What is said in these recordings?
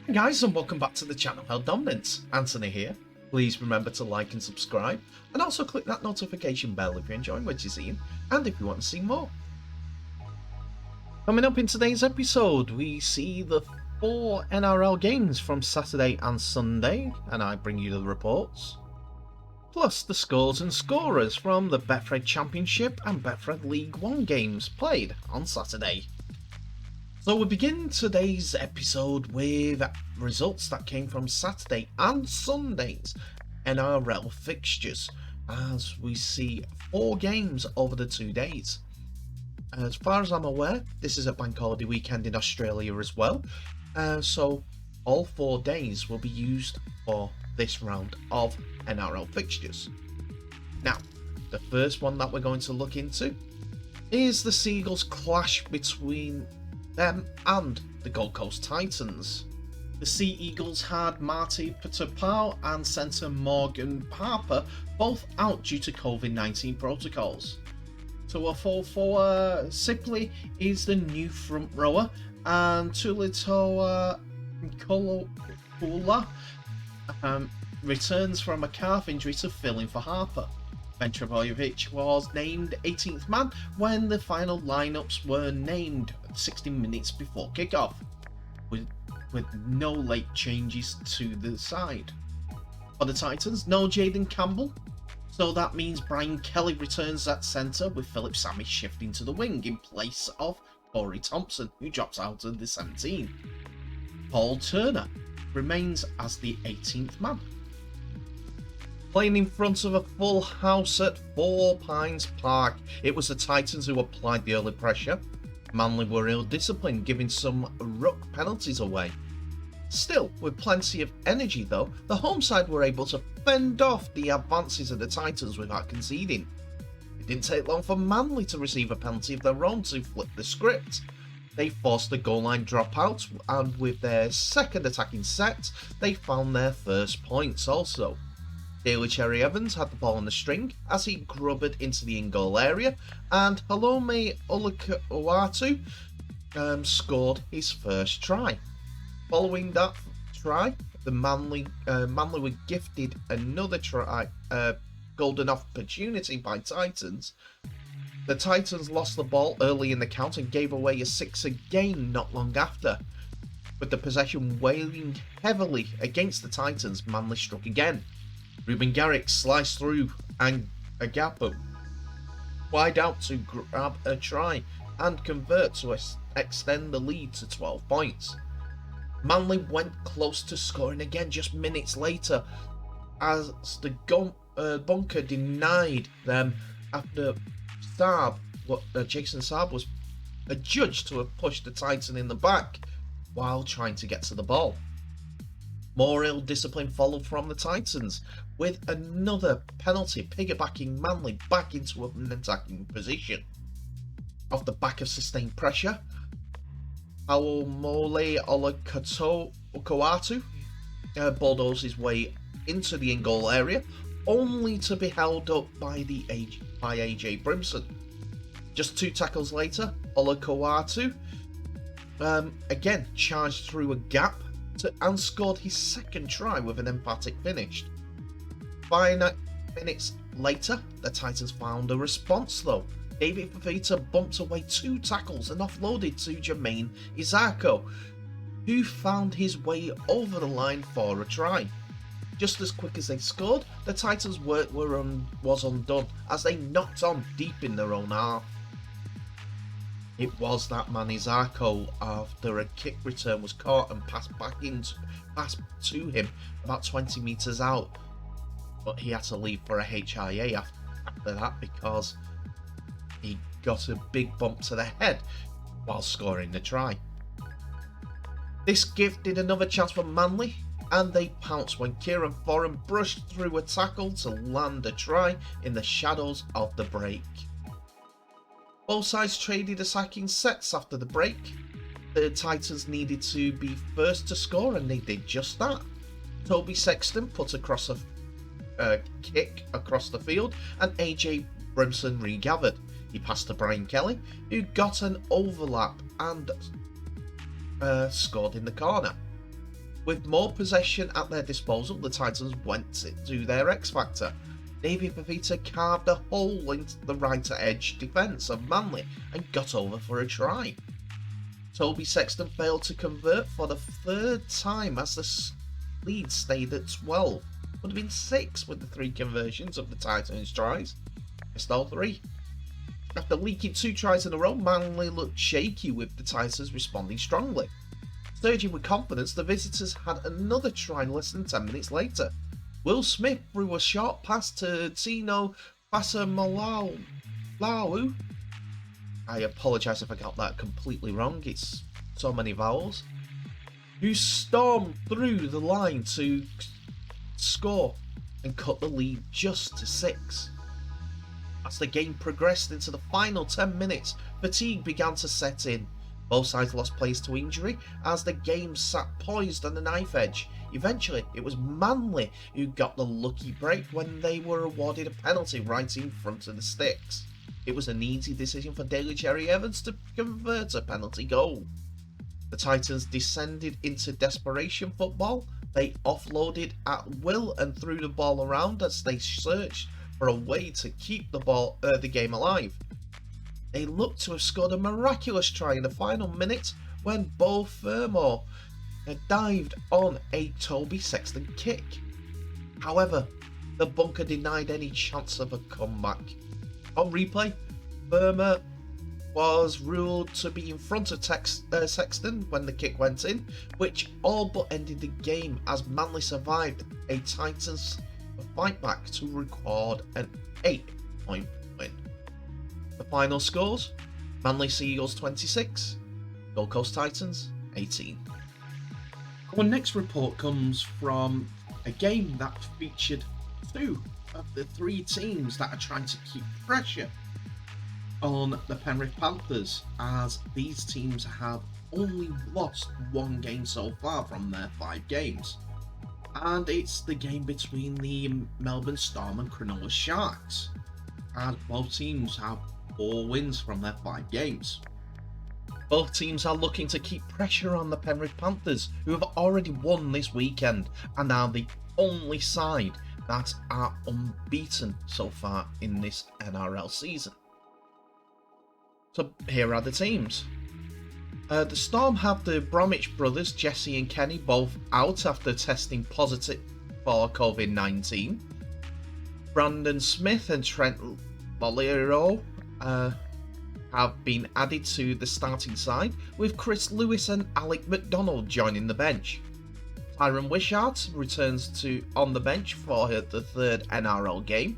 Hey guys, and welcome back to the channel Held Dominance. Anthony here. Please remember to like and subscribe, and also click that notification bell if you're enjoying what you're seeing and if you want to see more. Coming up in today's episode, we see the 4 NRL games from Saturday and Sunday, and I bring you the reports. Plus the scores and scorers from the Betfred Championship and Betfred League 1 games played on Saturday. So we begin today's episode with results that came from Saturday and Sunday's NRL fixtures, as we see 4 games over the 2 days. As far as I'm aware, this is a bank holiday weekend in Australia as well, so all 4 days will be used for this round of NRL fixtures. Now, the first one that we're going to look into is the Seagulls clash between them and the Gold Coast Titans. The Sea Eagles had Marty Patapau and centre Morgan Harper both out due to COVID-19 protocols. Tuafofo Sipley is the new front rower, and Tulitoa Kolopula returns from a calf injury to fill in for Harper. Ben Trebojevic was named 18th man when the final lineups were named 60 minutes before kickoff, with no late changes to the side. For the Titans, no Jaden Campbell, so that means Brian Kelly returns at centre, with Philip Sammy shifting to the wing in place of Corey Thompson, who drops out of the 17. Paul Turner remains as the 18th man. Playing in front of a full house at Four Pines Park, it was the Titans who applied the early pressure. Manly were ill-disciplined, giving some ruck penalties away. Still, with plenty of energy though, the home side were able to fend off the advances of the Titans without conceding. It didn't take long for Manly to receive a penalty of their own to flip the script. They forced the goal line dropout, and with their second attacking set, they found their first points also. Daly Cherry Evans had the ball on the string as he grubbed into the in-goal area, and Halome Olakauatu scored his first try. Following that try, the Manly were gifted another try, golden opportunity by Titans. The Titans lost the ball early in the count and gave away a 6 again not long after. With the possession weighing heavily against the Titans, Manly struck again. Ruben Garrick sliced through and Agapo wide out to grab a try and convert to extend the lead to 12 points. Manly went close to scoring again just minutes later as the bunker denied them after Jason Saab was adjudged to have pushed the Titan in the back while trying to get to the ball. More ill-discipline followed from the Titans, with another penalty piggybacking Manly back into an attacking position. Off the back of sustained pressure, Aomole Olakauatu bulldozed his way into the in-goal area, only to be held up by AJ Brimson. Just 2 tackles later, Olakauatu again charged through a gap and scored his second try with an emphatic finish. 5 minutes later, the Titans found a response though. David Fafita bumped away 2 tackles and offloaded to Jermaine Izako, who found his way over the line for a try. Just as quick as they scored, the Titans' work was undone as they knocked on deep in their own half. It was that man Izako, after a kick return was caught and passed to him about 20 metres out, but he had to leave for a HIA after that because he got a big bump to the head while scoring the try. This gifted another chance for Manly, and they pounced when Kieran Foran brushed through a tackle to land a try in the shadows of the break. Both sides traded attacking sets after the break. The Titans needed to be first to score, and they did just that. Toby Sexton put across a kick across the field, and AJ Brimson regathered. He passed to Brian Kelly, who got an overlap and scored in the corner. With more possession at their disposal, the Titans went to their X Factor. David Pavita carved a hole into the right edge defence of Manly and got over for a try. Toby Sexton failed to convert for the third time as the lead stayed at 12. Would have been 6 with the 3 conversions of the Titans' tries. Missed all 3. After leaking 2 tries in a row, Manly looked shaky with the Titans responding strongly. Surging with confidence, the visitors had another try less than 10 minutes later. Will Smith threw a short pass to Tino Pasamalau. I apologise if I got that completely wrong, it's so many vowels. Who stormed through the line to score and cut the lead just to 6. As the game progressed into the final 10 minutes, fatigue began to set in. Both sides lost players to injury as the game sat poised on the knife edge. Eventually, it was Manly who got the lucky break when they were awarded a penalty right in front of the sticks. It was an easy decision for Daly Cherry Evans to convert a penalty goal. The Titans descended into desperation football. They offloaded at will and threw the ball around as they searched for a way to keep the game alive. They looked to have scored a miraculous try in the final minute when Bo Fermor dived on a Toby Sexton kick. However, the bunker denied any chance of a comeback. On replay, Fermor was ruled to be in front of Sexton when the kick went in, which all but ended the game as Manly survived a Titans fight back to record an 8-point win. The final scores: Manly Seagulls 26, Gold Coast Titans 18. Our next report comes from a game that featured 2 of the 3 teams that are trying to keep pressure on the Penrith Panthers, as these teams have only lost 1 game so far from their 5 games. And it's the game between the Melbourne Storm and Cronulla Sharks, and both teams have 4 wins from their 5 games. Both teams are looking to keep pressure on the Penrith Panthers, who have already won this weekend and are the only side that are unbeaten so far in this NRL season. So here are the teams. The Storm have the Bromwich brothers, Jesse and Kenny, both out after testing positive for COVID-19. Brandon Smith and Trent Bolero have been added to the starting side, with Chris Lewis and Alec McDonald joining the bench. Tyron Wishart returns on the bench for the 3rd NRL game,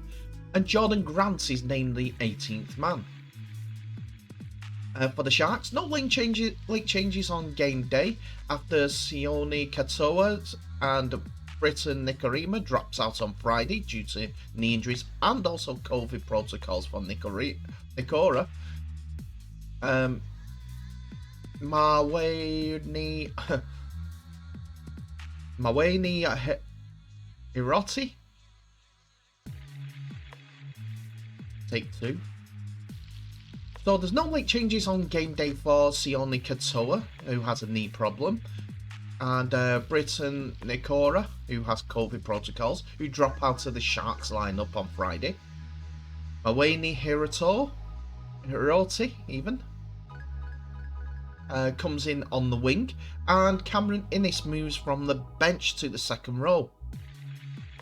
and Jordan Grant is named the 18th man. For the Sharks, no late changes on game day after Sione Katoa and Britton Nikorima drops out on Friday due to knee injuries and also COVID protocols for Nikora. Maweni Hiroti. Take 2. So there's no late changes on game day for Sione Katoa, who has a knee problem, and Britton Nikora, who has COVID protocols, who drop out of the Sharks lineup on Friday. Maweni Hiroti even comes in on the wing, and Cameron Innes moves from the bench to the second row.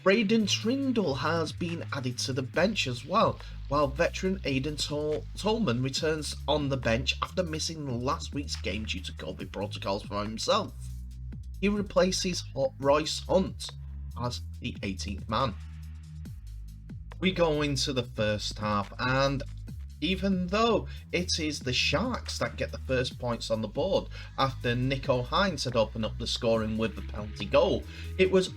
Braden Trindle has been added to the bench as well, while veteran Aidan Tolman returns on the bench after missing last week's game due to COVID protocols for himself. He replaces Royce Hunt as the 18th man. We go into the first half, and even though it is the Sharks that get the first points on the board after Nico Hines had opened up the scoring with the penalty goal, it was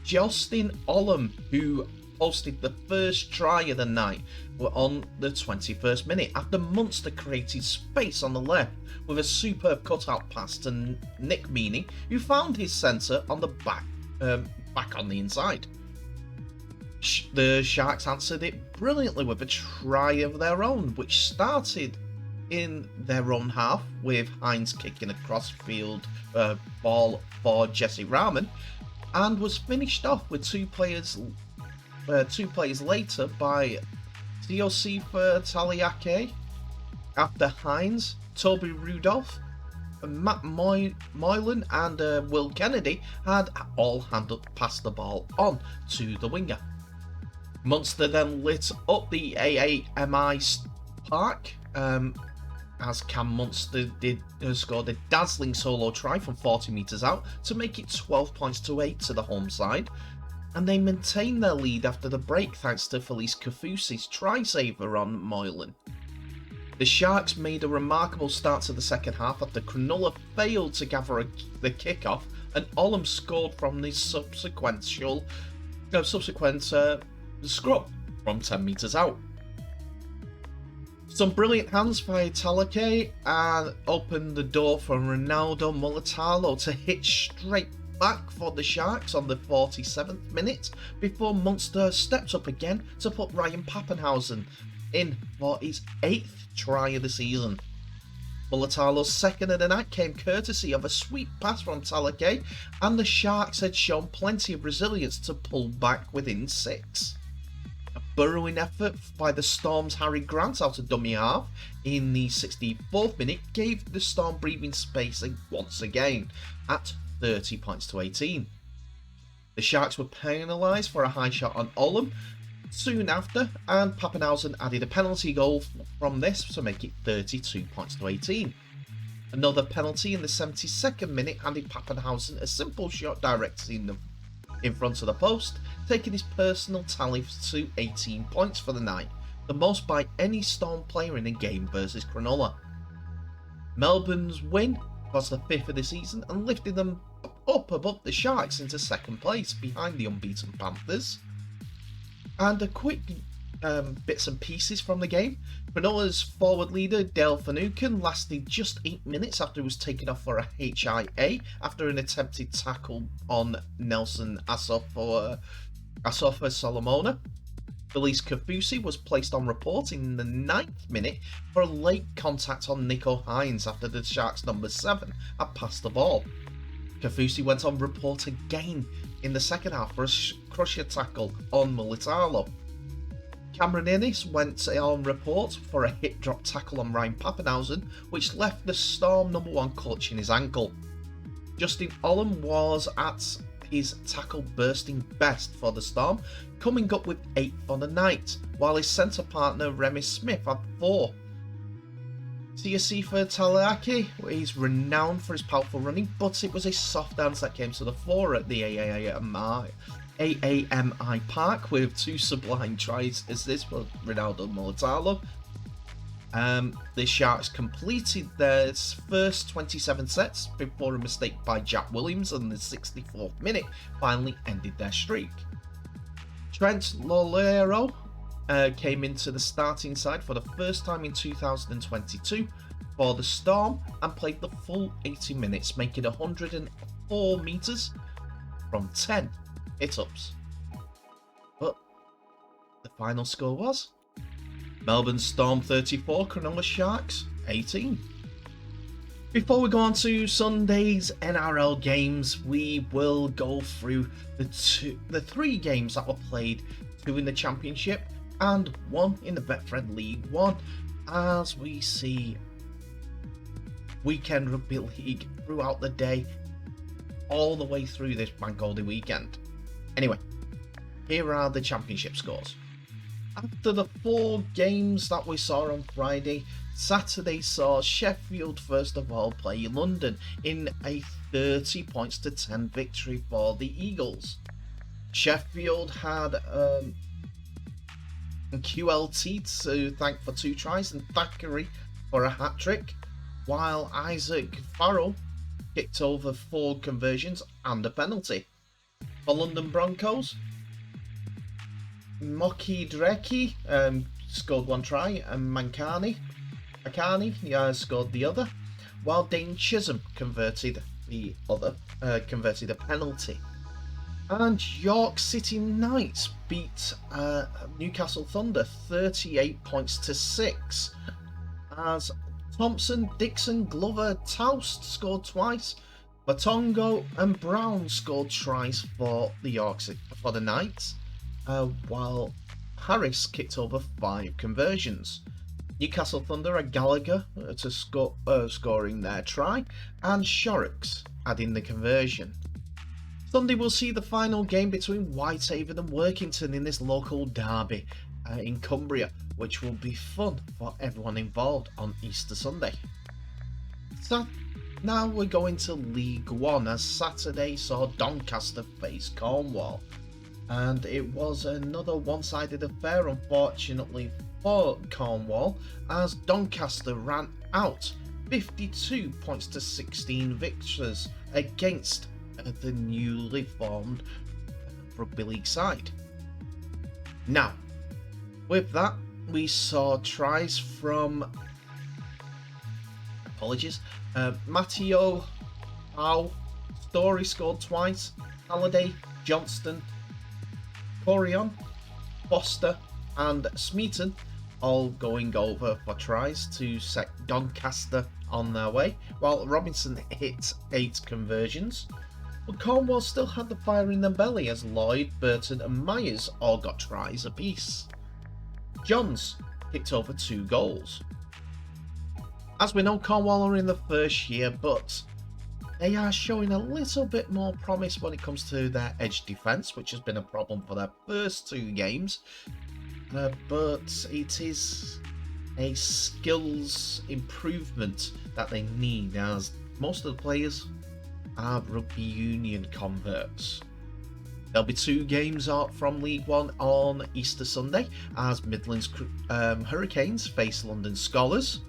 Justin Olam who posted the first try of the night on the 21st minute after Munster created space on the left with a superb cutout pass to Nick Meaney, who found his centre on the back on the inside. The Sharks answered it brilliantly with a try of their own, which started in their own half, with Hines kicking a cross-field ball for Jesse Rahman, and was finished off with two players later by Teosifa Taliake after Hines, Toby Rudolph, Matt Moylan and Will Kennedy had all passed the ball on to the winger. Munster then lit up the AAMI park as Cam Munster scored a dazzling solo try from 40 metres out to make it 12 points to 8 to the home side, and they maintained their lead after the break thanks to Felice Kafusi's try-saver on Moylan. The Sharks made a remarkable start to the second half after Cronulla failed to gather the kick-off, and Olam scored from the subsequent scrub from 10 metres out. Some brilliant hands by Talake and opened the door for Ronaldo Mulatalo to hit straight back for the Sharks on the 47th minute before Munster stepped up again to put Ryan Pappenhausen in for his 8th try of the season. Mulatalo's second of the night came courtesy of a sweet pass from Talake, and the Sharks had shown plenty of resilience to pull back within 6. A burrowing effort by the Storm's Harry Grant out of dummy half in the 64th minute gave the Storm breathing space once again at 30 points to 18. The Sharks were penalised for a high shot on Olam soon after, and Pappenhausen added a penalty goal from this to make it 32 points to 18. Another penalty in the 72nd minute handed Pappenhausen a simple shot directed in front of the post, taking his personal tally to 18 points for the night, the most by any Storm player in a game versus Cronulla. Melbourne's win was the 5th of the season and lifted them up above the Sharks into second place behind the unbeaten Panthers. And a quick bits and pieces from the game. Cronulla's forward leader Dale Finucane lasted just 8 minutes after he was taken off for a HIA after an attempted tackle on Nelson Asofa Solomona. Felice Kafusi was placed on report in the 9th minute for a late contact on Nico Hines after the Sharks' number 7 had passed the ball. Kafusi went on report again in the second half for a crusher tackle on Mulatalo. Cameron Innes went on report for a hip-drop tackle on Ryan Pappenhausen, which left the Storm number 1 clutching his ankle. Justin Olam was at his tackle-bursting best for the Storm, coming up with 8 for the night, while his centre partner Remy Smith had 4. Teosifa Taliake is renowned for his powerful running, but it was a soft dance that came to the fore at the AAMI Park with 2 sublime tries as this for Ronaldo Mulatalo. The Sharks completed their first 27 sets before a mistake by Jack Williams in the 64th minute finally ended their streak. Trent Lolero came into the starting side for the first time in 2022 for the Storm and played the full 80 minutes, making 104 metres from 10 hit-ups. But the final score was Melbourne Storm 34, Cronulla Sharks 18. Before we go on to Sunday's NRL games, we will go through the 3 games that were played, 2 in the Championship and 1 in the Betfred League 1, as we see weekend rugby league throughout the day, all the way through this bank holiday weekend. Anyway, here are the Championship scores. After the 4 games that we saw on Friday, Saturday saw Sheffield first of all play London in a 30 points to 10 victory for the Eagles. Sheffield had QLT to thank for 2 tries and Thackeray for a hat-trick, while Isaac Farrell kicked over 4 conversions and a penalty. For London Broncos, Moki Dreki scored 1 try and Akani scored the other, while Dane Chisholm converted a penalty. And York City Knights beat Newcastle Thunder 38 points to 6 as Thompson, Dixon, Glover, Toust scored twice. Batongo and Brown scored tries for the Yorks for the Knights, while Harris kicked over 5 conversions. Newcastle Thunder had Gallagher scoring their try, and Shorrocks adding the conversion. Sunday will see the final game between Whitehaven and Workington in this local derby in Cumbria, which will be fun for everyone involved on Easter Sunday. So now we're going to League One, as Saturday saw Doncaster face Cornwall, and it was another one-sided affair, unfortunately for Cornwall, as Doncaster ran out 52 points to 16 victors against the newly formed rugby league side. Now, with that, we saw tries from Matteo Howe, Story scored twice, Halliday, Johnston, Corion, Foster and Smeaton all going over for tries to set Doncaster on their way, while Robinson hit 8 conversions. But Cornwall still had the fire in their belly, as Lloyd, Burton and Myers all got tries apiece. Johns kicked over 2 goals. As we know, Cornwall are in the first year, but they are showing a little bit more promise when it comes to their edge defence, which has been a problem for their first 2 games. But it is a skills improvement that they need, as most of the players are rugby union converts. There'll be 2 games from League One on Easter Sunday, as Midlands Hurricanes face London Scholars,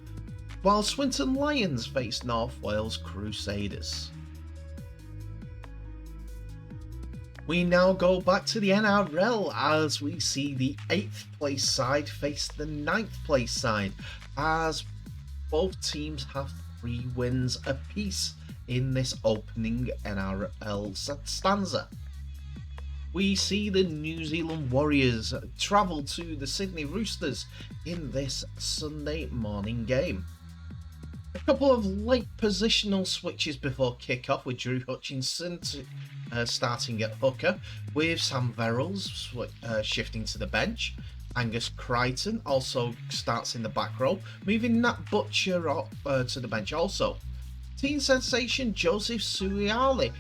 while Swinton Lions face North Wales Crusaders. We now go back to the NRL, as we see the 8th place side face the 9th place side, as both teams have 3 wins apiece in this opening NRL stanza. We see the New Zealand Warriors travel to the Sydney Roosters in this Sunday morning game. A couple of late positional switches before kick-off, with Drew Hutchinson starting at hooker, with Sam Verrills shifting to the bench. Angus Crichton also starts in the back row, moving Nat Butcher to the bench also. Teen sensation Joseph Suiali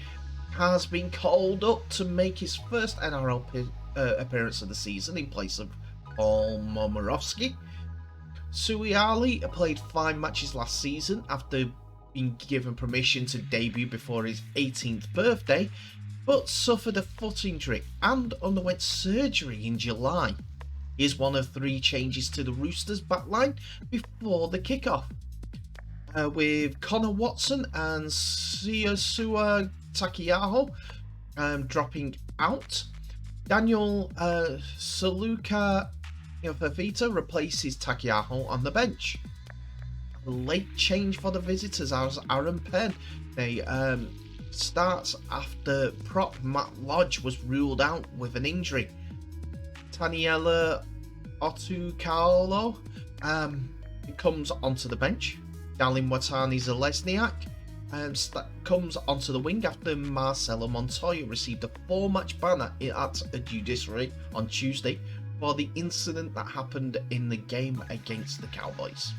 has been called up to make his first NRL appearance of the season in place of Paul Momorowski. Suiali played 5 matches last season after being given permission to debut before his 18th birthday, but suffered a foot injury and underwent surgery in July. He is one of 3 changes to the Roosters backline before the kickoff, with Connor Watson and Siosua Takiaho dropping out. Daniel Saluka Fafita replaces Takiaho on the bench. A late change for the visitors as Aaron Penn starts after prop Matt Lodge was ruled out with an injury. Taniela Otukalo comes onto the bench. Dalin Watani Zalesniak comes onto the wing after Marcelo Montoya received a 4-match ban at a judiciary on Tuesday for the incident that happened in the game against the Cowboys.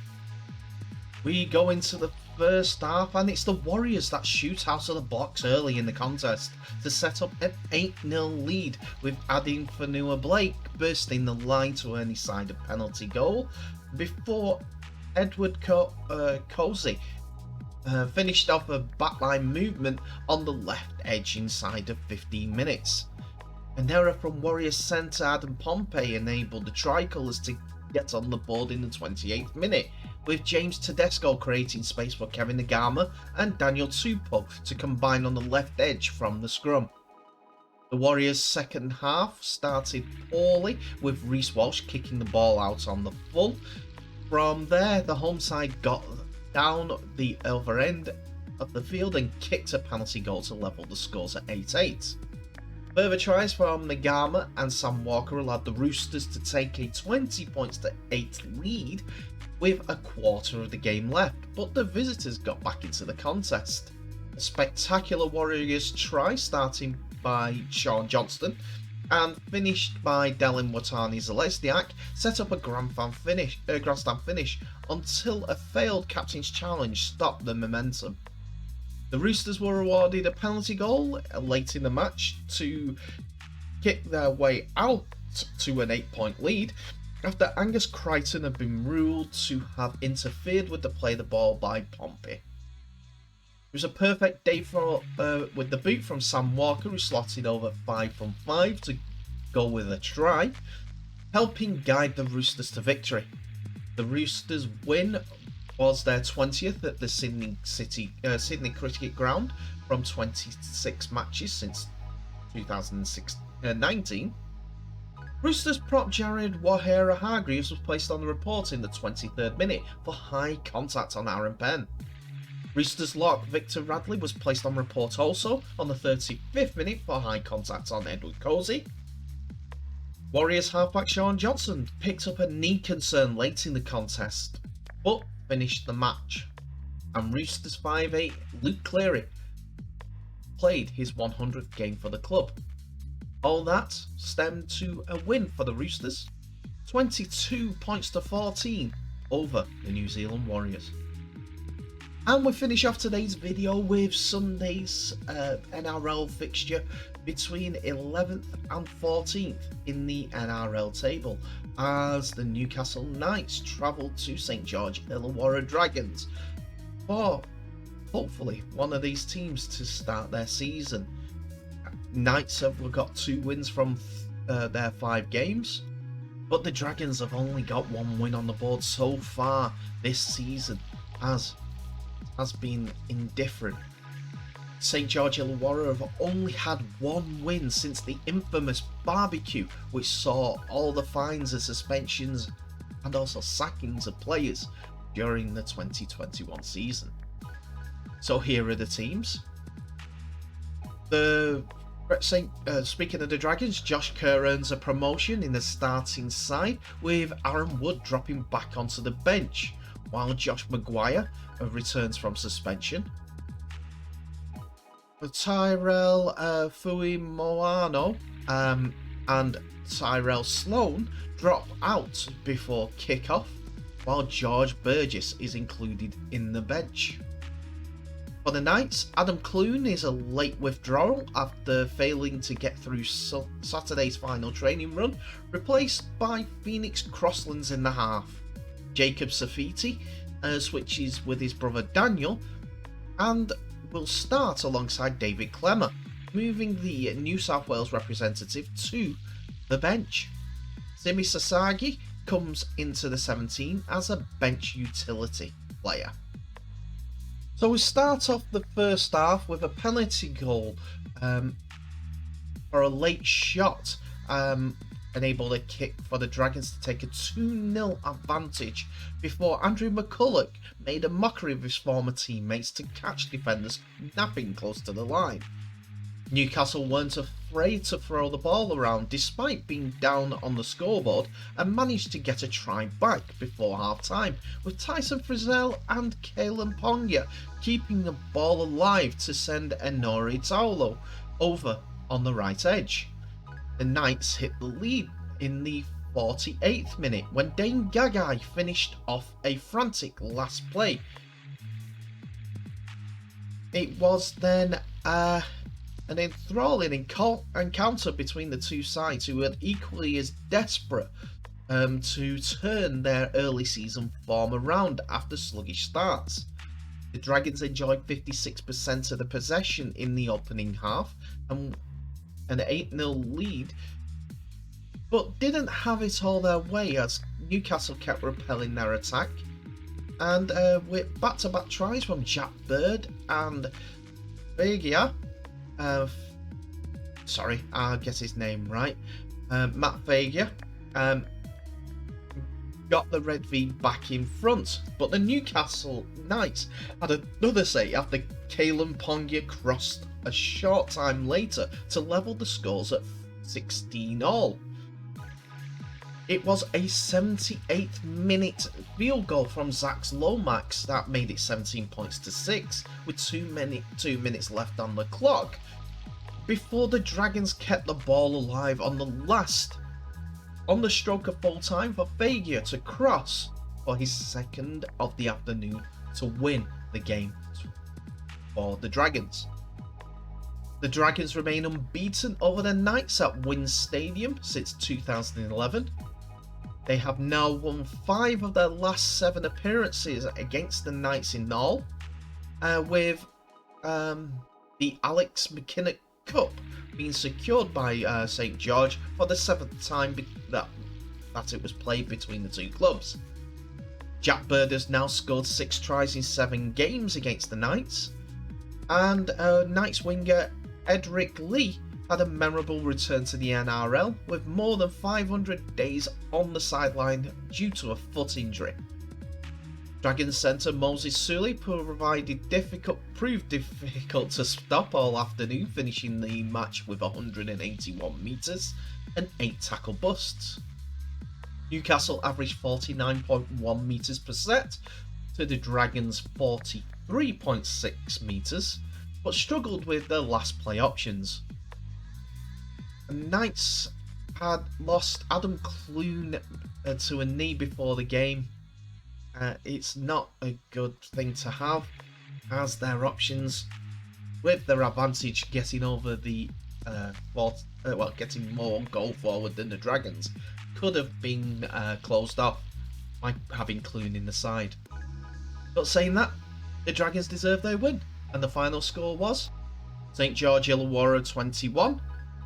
We go into the first half, and it's the Warriors that shoot out of the blocks early in the contest to set up an 8-0 lead, with Adin Fanua Blake bursting the line to earn his side a penalty goal before Edward Cozy finished off a backline movement on the left edge inside of 15 minutes. An error from Warriors centre Adam Pompey enabled the Tricolours to get on the board in the 28th minute, with James Tedesco creating space for Kevin Nagama and Daniel Tupou to combine on the left edge from the scrum. The Warriors' second half started poorly, with Reece Walsh kicking the ball out on the full. From there, the home side got down the other end of the field and kicked a penalty goal to level the scores at 8-8. Further tries from Nagama and Sam Walker allowed the Roosters to take a 20 points to 8 lead, with a quarter of the game left, but the visitors got back into the contest. A spectacular Warriors try starting by Sean Johnston and finished by Dylan Watani-Zalesniak set up a grandstand finish until a failed captain's challenge stopped the momentum. The Roosters were awarded a penalty goal late in the match to kick their way out to an 8-point lead after Angus Crichton had been ruled to have interfered with the play of the ball by Pompey. It was a perfect day with the boot from Sam Walker, who slotted over 5 from 5 to go with a try, helping guide the Roosters to victory. The Roosters' win was their 20th at the Sydney Cricket Ground from 26 matches since 2019. Roosters prop Jared Waihara-Hargreaves was placed on the report in the 23rd minute for high contact on Aaron Penn. Roosters lock Victor Radley was placed on report also on the 35th minute for high contact on Edward Cosey. Warriors halfback Sean Johnson picked up a knee concern late in the contest, but finished the match. And Roosters 5'8" Luke Cleary played his 100th game for the club. All that stemmed to a win for the Roosters, 22 points to 14 over the New Zealand Warriors. And we finish off today's video with Sunday's NRL fixture between 11th and 14th in the NRL table, as the Newcastle Knights travelled to St George Illawarra Dragons for hopefully one of these teams to start their season. Knights have got 2 wins from their 5 games, but the Dragons have only got 1 win on the board so far this season, as has been indifferent. St George Illawarra have only had 1 win since the infamous barbecue, which saw all the fines and suspensions and also sackings of players during the 2021 season. So here are the teams. Speaking of the Dragons, Josh Kerr earns a promotion in the starting side, with Aaron Wood dropping back onto the bench, while Josh Maguire returns from suspension. Tyrell Fuimoano and Tyrell Sloan drop out before kick-off, while George Burgess is included in the bench. For the Knights, Adam Clune is a late withdrawal after failing to get through Saturday's final training run, replaced by Phoenix Crosslands in the half. Jacob Safiti switches with his brother Daniel and will start alongside David Clemmer, moving the New South Wales representative to the bench. Simi Sasagi comes into the 17 as a bench utility player. So we start off the first half with a penalty goal for a late shot, enabled a kick for the Dragons to take a 2-0 advantage before Andrew McCulloch made a mockery of his former teammates to catch defenders napping close to the line. Newcastle weren't afraid to throw the ball around despite being down on the scoreboard, and managed to get a try back before half-time, with Tyson Frizzell and Kalen Ponga keeping the ball alive to send Enori Taulo over on the right edge. The Knights hit the lead in the 48th minute when Dane Gagai finished off a frantic last play. It was then an enthralling encounter between the two sides, who were equally as desperate to turn their early season form around after sluggish starts. The Dragons enjoyed 56% of the possession in the opening half and an 8-0 lead, but didn't have it all their way as Newcastle kept repelling their attack, and with back-to-back tries from Jack Bird and Fagia, sorry, I'll get his name right, Matt Fagia, got the Red V back in front, but the Newcastle Knights had another say after Kalen Ponga crossed a short time later to level the scores at 16 all. It was a 78th minute field goal from Zach Lomax that made it 17 points to 6 with 2 minutes left on the clock before the Dragons kept the ball alive on the stroke of full time for Fagia to cross for his second of the afternoon to win the game for the Dragons. The Dragons remain unbeaten over the Knights at Wynn Stadium since 2011. They have now won 5 of their last 7 appearances against the Knights in all, with the Alex McKinnon Cup being secured by St George for the 7th time that it was played between the two clubs. Jack Bird has now scored 6 tries in 7 games against the Knights, and Knights winger Edric Lee had a memorable return to the NRL with more than 500 days on the sideline due to a foot injury. Dragons centre Moses Suli proved difficult to stop all afternoon, finishing the match with 181 metres and 8 tackle busts. Newcastle averaged 49.1 metres per set to the Dragons' 43.6 metres, but struggled with their last play options. The Knights had lost Adam Clune to a knee before the game. It's not a good thing to have, as their options, with their advantage getting over the getting more goal forward than the Dragons, could have been closed off by having Clune in the side. But saying that, the Dragons deserve their win, and the final score was St George Illawarra 21,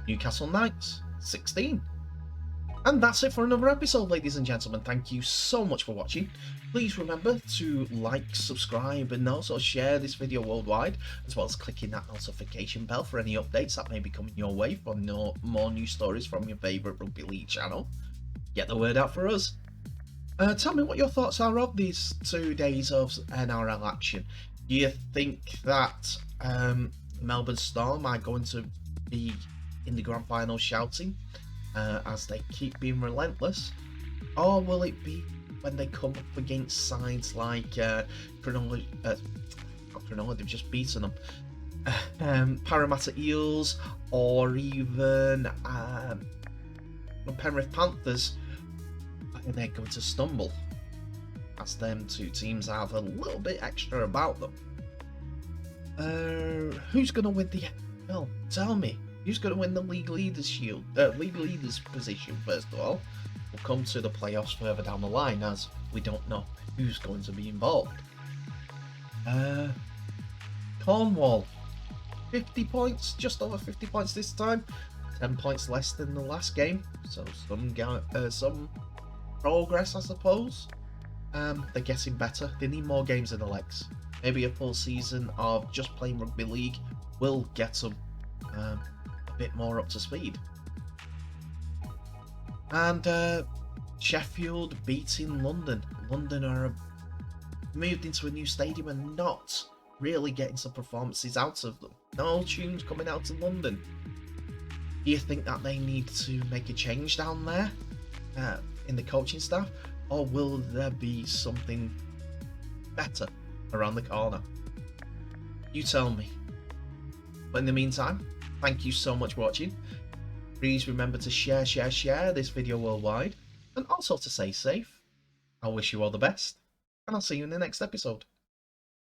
Newcastle Knights 16. And that's it for another episode, ladies and gentlemen. Thank you so much for watching. Please remember to like, subscribe, and also share this video worldwide, as well as clicking that notification bell for any updates that may be coming your way for more news stories from your favourite rugby league channel. Get the word out for us. Tell me what your thoughts are of these 2 days of NRL action. Do you think that Melbourne Storm are going to be in the grand final shouting as they keep being relentless, or will it be when they come up against sides like Cronulla, they've just beaten them, Parramatta Eels, or even Penrith Panthers, and they're going to stumble, as them two teams have a little bit extra about them. Who's going to win the NRL? Tell me. Who's going to win the League Leaders position, first of all? We'll come to the playoffs further down the line, as we don't know who's going to be involved. Cornwall, 50 points, just over 50 points this time. 10 points less than the last game, so some progress, I suppose. They're getting better. They need more games in the legs. Maybe a full season of just playing rugby league will get them a bit more up to speed. And Sheffield beating London. London are moved into a new stadium and not really getting some performances out of them. No tunes coming out of London. Do you think that they need to make a change down there in the coaching staff, or will there be something better around the corner? You tell me. But in the meantime, thank you so much for watching. Please remember to share this video worldwide, and also to stay safe. I wish you all the best, and I'll see you in the next episode.